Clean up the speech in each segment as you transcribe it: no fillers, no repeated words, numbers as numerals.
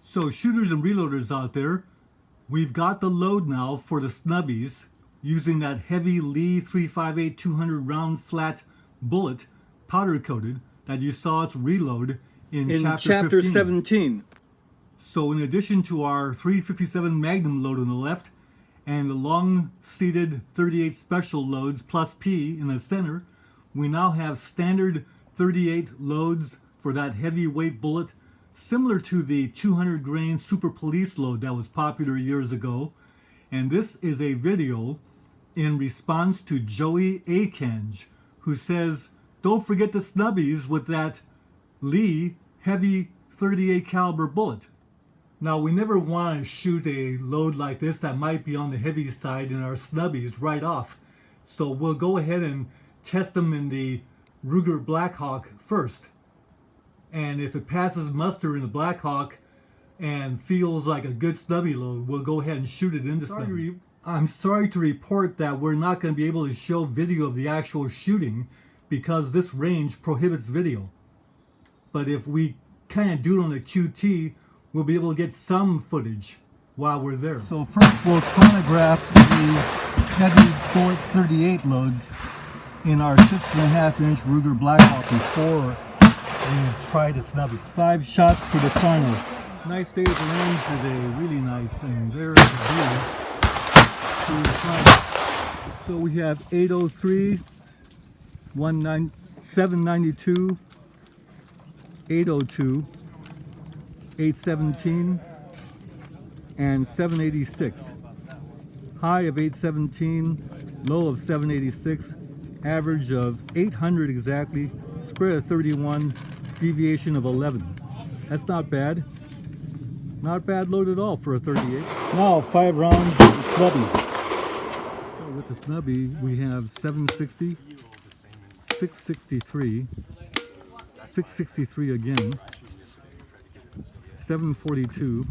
So shooters and reloaders out there, we've got the load now for the Snubbies using that heavy Lee 358 200 round flat bullet powder coated that you saw us reload in chapter 17. So in addition to our 357 Magnum load on the left and the long seated 38 special loads plus P in the center, we now have standard 38 loads for that heavyweight bullet, similar to the 200 grain Super Police load that was popular years ago. And this is a video in response to Joey Akanj, who says, don't forget the Snubbies with that Lee heavy 38 caliber bullet. Now, we never want to shoot a load like this that might be on the heavy side in our Snubbies right off. So we'll go ahead and test them in the Ruger Blackhawk first. And if it passes muster in the Blackhawk and feels like a good Snubby load, we'll go ahead and shoot it into Snubby. I'm sorry to report that we're not going to be able to show video of the actual shooting because this range prohibits video. But if we kind of do it on a QT, we'll be able to get some footage while we're there. So first we'll chronograph these heavy bullet 38 loads in our 6.5 inch Ruger Blackhawk before we try the Snubby. 5 shots for the chrono. Nice day at the range today, really nice. And there's the view through the chrono. So we have 803, 792, 802, 817, and 786. High of 817, low of 786, average of 800 exactly, spread of 31, deviation of 11. That's not bad. Not bad load at all for a 38. Now 5 rounds with the Snubby. So with the Snubby we have 760, 663, 663 again, 742,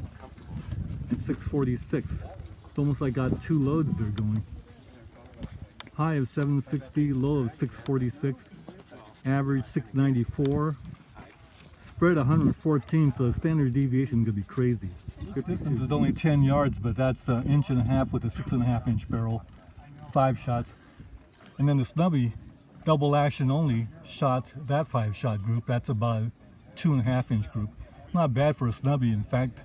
and 646. It's almost like I got 2 loads there going. High of 760, low of 646, average 694, spread 114, so the standard deviation could be crazy. The distance is only 10 yards, but that's an inch and a half with a 6.5 inch barrel, 5 shots. And then the Snubby, double action only, shot that 5 shot group. That's about a 2.5 inch group. Not bad for a Snubby. In fact,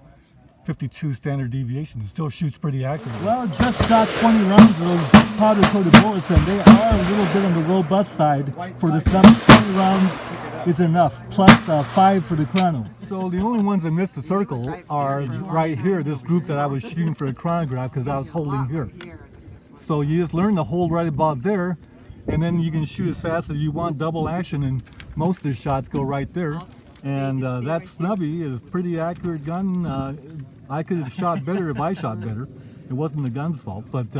52 standard deviations. It still shoots pretty accurately. Well, just shot 20 rounds of those powder coated bullets, and they are a little bit on the robust side for the Snubby. 20 rounds is enough, plus 5 for the chrono. So the only ones that missed the circle are right here, this group that I was shooting for a chronograph because I was holding here. So you just learn to hold right about there, and then you can shoot as fast as you want, double action, and most of the shots go right there. And that Snubby is a pretty accurate gun. I could have shot better if I shot better. It wasn't the gun's fault, but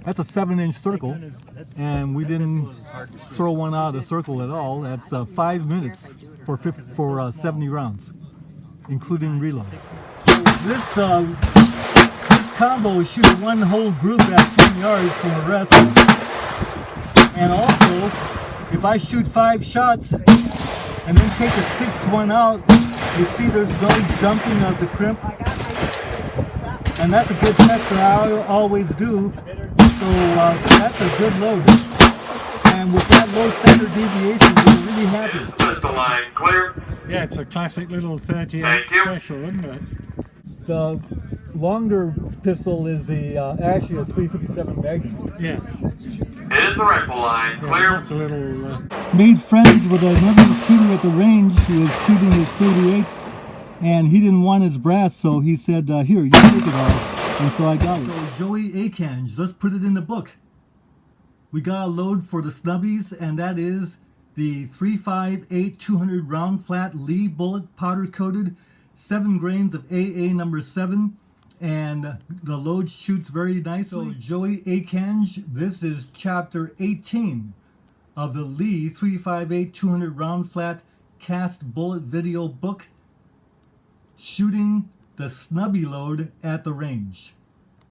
that's a 7-inch circle, and we didn't throw one out of the circle at all. That's 5 minutes for 70 rounds, including reloads. So this combo is shooting one whole group at 10 yards from the rest. And also, if I shoot 5 shots and then take a 6th one out, you see there's no jumping of the crimp. And that's a good test that I always do. So that's a good load. And with that low standard deviation, we're really happy. Pistol line clear. Yeah, it's a classic little 38 special, isn't it? The longer pistol is the actually a 357 Magnum. Yeah. Is the rifle line clear? That's a little... Made friends with another shooter at the range who was shooting his 38, and he didn't want his brass, so he said, here, you take it all. And so I got it. So Joey Akanj, let's put it in the book. We got a load for the Snubbies, and that is the 358 200 round flat Lee bullet powder coated, 7 grains of AA number 7, and the load shoots very nicely. So Joey Akanj, this is chapter 18 of the Lee 358 200 round flat cast bullet video book, shooting the Snubby load at the range.